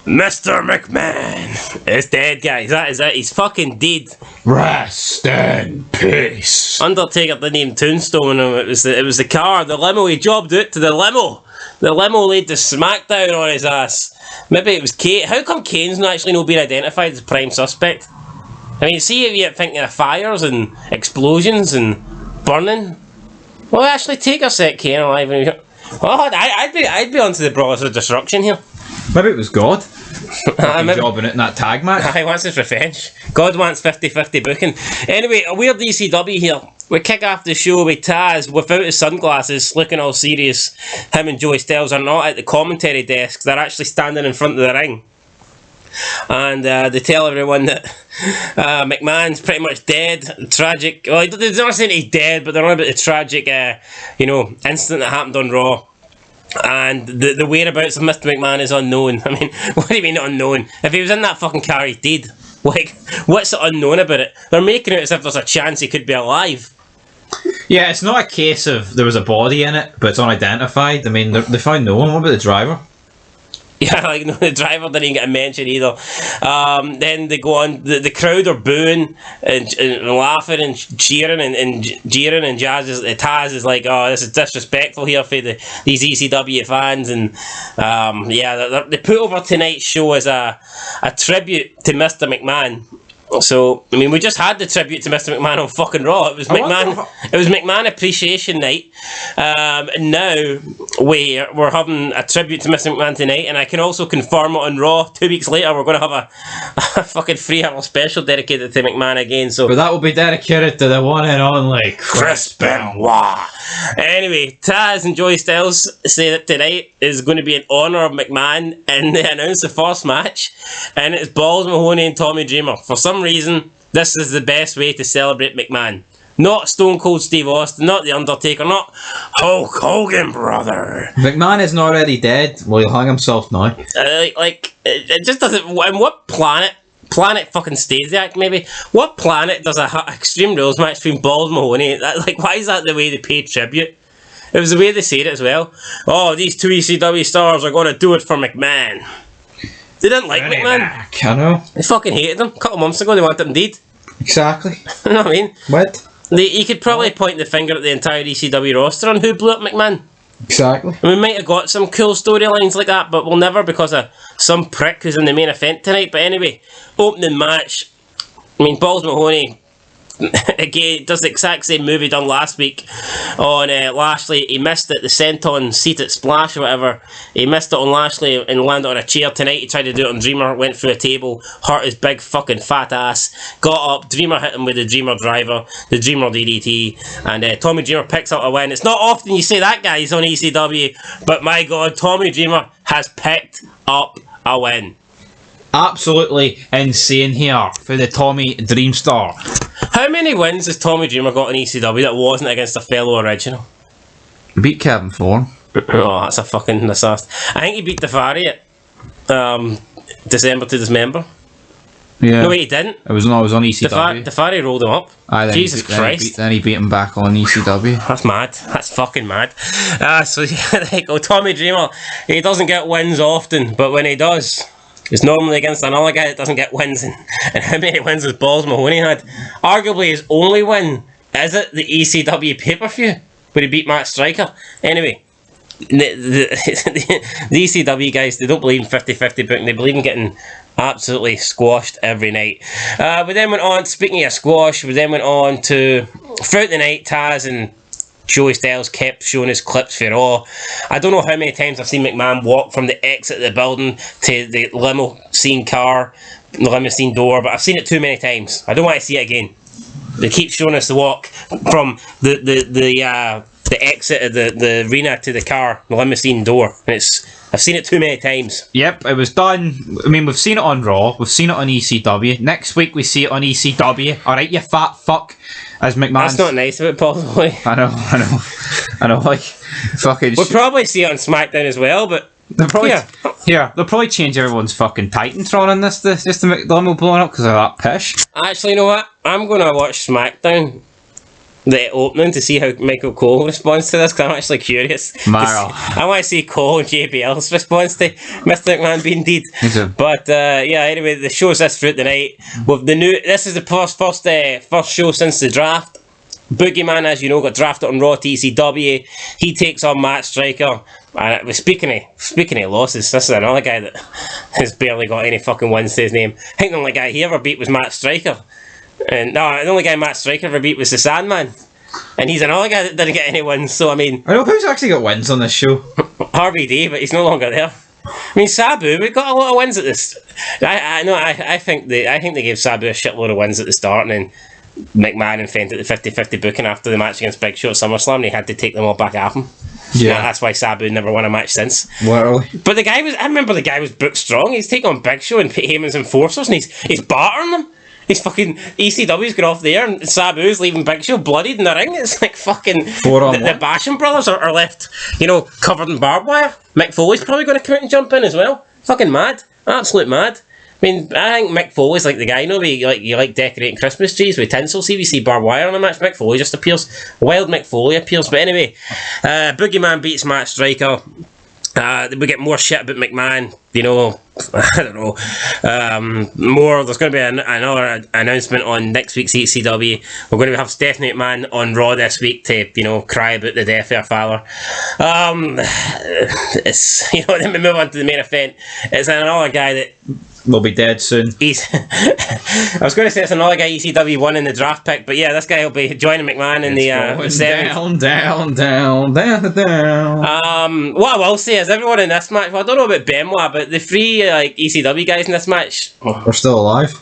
Mr. McMahon is dead, guys. That is it. He's fucking dead. Rest in peace. Undertaker didn't even tombstone him. It was the car, the limo. He jobbed out to the limo. The limo laid the smackdown on his ass. Maybe it was Kane. How come Kane's not actually being identified as prime suspect? I mean, see if you're thinking of fires and explosions and burning. Well, actually, take a sec, Kane alive. Oh, I'd be onto the Brothers of Destruction here. Maybe it was God. Jobbing it in that tag match. He wants his revenge. God wants 50-50 booking. Anyway, a weird ECW here. We kick off the show with Taz without his sunglasses, looking all serious. Him and Joey Styles are not at the commentary desk. They're actually standing in front of the ring. And they tell everyone that McMahon's pretty much dead. Tragic. Well, they're not saying he's dead, but they're on about the tragic, incident that happened on Raw. And the whereabouts of Mr. McMahon is unknown. I mean, what do you mean unknown? If he was in that fucking car, he's dead. Like, what's unknown about it? They're making it as if there's a chance he could be alive. Yeah, it's not a case of there was a body in it, but it's unidentified. I mean, they found no one. What about the driver? Yeah, like, no, the driver didn't even get a mention either. Then they go on, the crowd are booing and laughing and cheering and jeering, and Taz is like, oh, this is disrespectful here for these ECW fans. And they put over tonight's show as a tribute to Mr. McMahon. So, I mean, we just had the tribute to Mr. McMahon on fucking Raw. It was McMahon Appreciation Night. And now we're having a tribute to Mr. McMahon tonight, and I can also confirm it on Raw. 2 weeks later, we're going to have a fucking 3-hour special dedicated to McMahon again. So, but that will be dedicated to the one and only Chris Benoit. Anyway, Taz and Joey Styles say that tonight is going to be in honour of McMahon, and they announce the first match, and it's Balls Mahoney and Tommy Dreamer. For some reason, this is the best way to celebrate McMahon. Not Stone Cold Steve Austin, not The Undertaker, not Hulk Hogan, brother. McMahon isn't already dead. Well, he'll hang himself now. It just doesn't. And what planet fucking Stasiak, maybe? What planet does a Extreme Rules match between Balls Mahoney? Why is that the way they pay tribute? It was the way they said it as well. Oh, these two ECW stars are going to do it for McMahon. They didn't like McMahon. I know. They fucking hated him. A couple of months ago, they wanted him dead. Exactly. You know what I mean? What? You could probably point the finger at the entire ECW roster on who blew up McMahon. Exactly. And we might have got some cool storylines like that, but we'll never because of some prick who's in the main event tonight. But anyway, opening match. I mean, Balls Mahoney again does the exact same move he done last week on Lashley. He missed it, the senton seated splash or whatever. He missed it on Lashley and landed on a chair. Tonight he tried to do it on Dreamer, went through a table, hurt his big fucking fat ass, got up, Dreamer hit him with the Dreamer driver, the Dreamer DDT, and Tommy Dreamer picks up a win. It's not often you say that, guys, on ECW, but my god, Tommy Dreamer has picked up a win. Absolutely insane here for the Tommy Dreamstar. How many wins has Tommy Dreamer got in ECW that wasn't against a fellow original? Beat Kevin Thorne. Oh, that's a fucking disaster. I think he beat Daivari at December to Dismember. Yeah. No, wait, he didn't. It was on ECW. Daivari rolled him up. Jesus Christ. Then he beat him back on ECW. That's mad. That's fucking mad. So, there you go. Tommy Dreamer, he doesn't get wins often, but when he does, it's normally against another guy that doesn't get wins. And how many wins has Balls Mahoney had? Arguably his only win is it the ECW pay-per-view where he beat Matt Striker. Anyway, the ECW guys, they don't believe in 50-50 booking. They believe in getting absolutely squashed every night. We then went on, speaking of squash, we then went on to, throughout the night, Taz and Joey Styles kept showing us clips for Raw. I don't know how many times I've seen McMahon walk from the exit of the building to the limousine car, the limousine door, but I've seen it too many times. I don't want to see it again. They keep showing us the walk from the exit of the arena to the car, the limousine door, and I've seen it too many times. Yep, it was done. I mean, we've seen it on Raw, we've seen it on ECW. Next week we see it on ECW. Alright, you fat fuck. As McMahon. That's not nice of it, possibly. I know, like, fucking we'll probably see it on SmackDown as well, but they'll probably change everyone's fucking Titantron in this just to make the limo blowing up because of that pish. Actually, you know what? I'm going to watch SmackDown the opening to see how Michael Cole responds to this, because I'm actually curious. I want to see Cole and JBL's response to Mr. McMahon being deed. But yeah, anyway, the show's this throughout the night. With the new, this is the first show since the draft. Boogeyman, as you know, got drafted on Raw to ECW. He takes on Matt Striker. And speaking of losses, this is another guy that has barely got any fucking wins to his name. I think the only guy he ever beat was Matt Striker. And no, the only guy Matt Striker ever beat was the Sandman. And he's another guy that didn't get any wins. So I mean, I know who's actually got wins on this show. RVD, but he's no longer there. I mean, Sabu, we got a lot of wins at this. I think they gave Sabu a shitload of wins at the start, and then McMahon invented the 50-50 booking after the match against Big Show at SummerSlam, and he had to take them all back off him. Yeah, that's why Sabu never won a match since. Literally. But I remember the guy was booked strong. He's taking on Big Show and Heyman's enforcers, and he's battering them. He's fucking ECW's got off there, and Sabu's leaving Big Show bloodied in the ring. It's like fucking the Basham brothers are left, covered in barbed wire. Mick Foley's probably going to come out and jump in as well. Fucking mad, absolute mad. I mean, I think Mick Foley's like the guy, you like decorating Christmas trees with tinsel. See, we see barbed wire on a match. Mick Foley just appears. Wild Mick Foley appears. But anyway, Boogeyman beats Matt Striker. We get more shit about McMahon. I don't know. More. There's going to be another announcement on next week's ECW. We're going to have Stephanie McMahon on Raw this week to cry about the death of her father. Then we move on to the main event. It's another guy that will be dead soon. I was going to say it's another guy ECW won in the draft pick, but yeah, this guy will be joining McMahon in the down. What I will say is everyone in this match, well, I don't know about Benoit, but the three ECW guys in this match are still alive.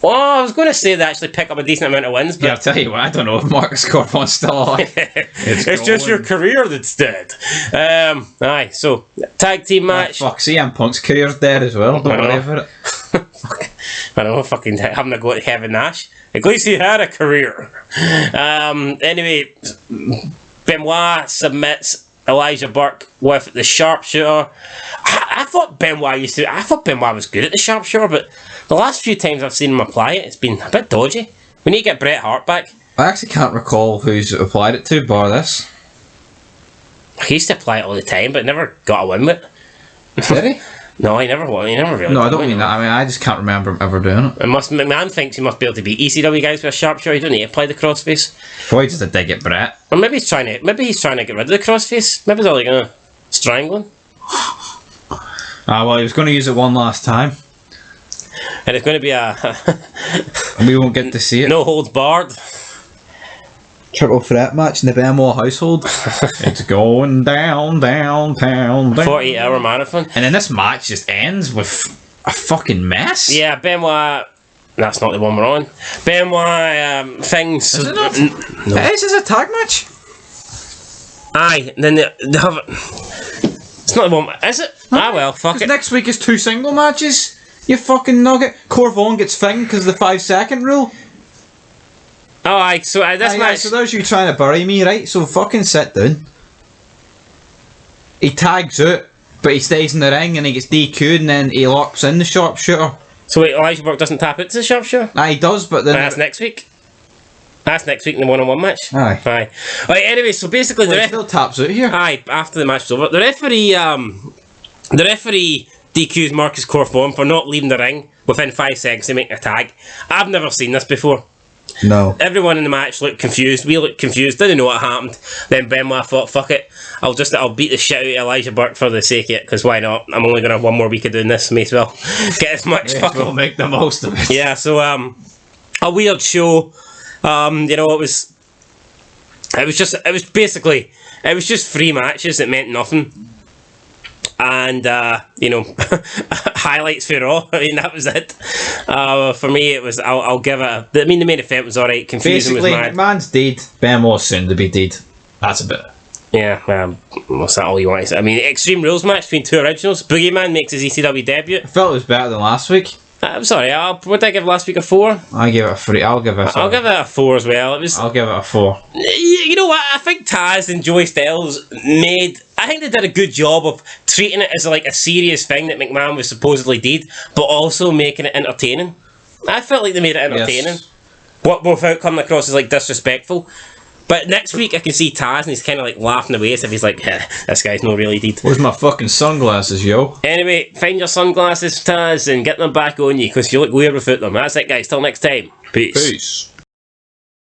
Well, I was going to say they actually pick up a decent amount of wins, but yeah, I'll tell you what, I don't know if Marcus Corbin's still alive. It's just your career that's dead. Aye, so tag team match. Fuck, CM Punk's career's dead as well. Don't worry about it. I don't know, fucking having to go to Kevin Nash. At least he had a career. Anyway, Benoit submits Elijah Burke with the sharpshooter. I thought Benoit was good at the sharpshooter, but the last few times I've seen him apply it, it's been a bit dodgy. We need to get Bret Hart back. I actually can't recall who's applied it to, bar this. He used to apply it all the time, but never got a win with it. Did he? No, he never won. He never really. No, I don't mean that. I mean, I just can't remember him ever doing it. McMahon thinks he must be able to beat ECW guys with a sharpshooter. He doesn't need to apply the crossface. Probably just a dig at Bret. Or maybe he's trying to get rid of the crossface. Maybe he's only gonna strangle him. Well, he was going to use it one last time. And it's going to be we won't get to see it. No holds barred. Triple threat match in the Benoit household. It's going down. 48-hour marathon. And then this match just ends with a fucking mess. Yeah, Benoit. That's not the one we're on. Benoit things. Is it not? No. This is a tag match. Aye, and then they have. It's not the one. Is it? Well, fuck it. Next week is 2 single matches. You fucking nugget. Corvon gets thinged because of the 5-second rule. Oh, aye. So this match. So those you trying to bury me, right? So fucking sit down. He tags out, but he stays in the ring and he gets DQ'd and then he locks in the sharpshooter. So wait, Elijah Burke doesn't tap into the sharpshooter? Aye, he does, but then that's next week. That's next week in the one-on-one match. Aye. Right, anyway, so basically he still taps out here. Aye, after the match is over. The referee DQs Marcus Corfon for not leaving the ring within 5 seconds to make a tag. I've never seen this before. No. Everyone in the match looked confused. We looked confused. Didn't know what happened. Then Benoit thought, fuck it. I'll beat the shit out of Elijah Burke for the sake of it, because why not? I'm only going to have one more week of doing this. May as well get as much fucking... We'll make the most of it. Yeah, so, a weird show. It was just 3 matches that meant nothing. And, highlights for Raw. I mean, that was it. For me, it was, I'll give it the main event was alright. Confusing was mad. McMahon's dead. Benoit's soon to be dead. That's a bit. Yeah, what's that all you want to say? I mean, Extreme Rules match between 2 originals. Boogeyman makes his ECW debut. I felt it was better than last week. I'm sorry, what did I give last week, a 4? I gave it a 3. I'll give it a 4 as well. I'll give it a 4. You know what? I think Taz and Joey Styles I think they did a good job of treating it as like a serious thing that McMahon was supposedly did, but also making it entertaining. I felt like they made it entertaining. Yes. Without coming across as like disrespectful. But next week I can see Taz and he's kind of like laughing away as if he's like, this guy's not really deed. Where's my fucking sunglasses, yo? Anyway, find your sunglasses, Taz, and get them back on you because you look weird without them. That's it, guys. Till next time. Peace. Peace.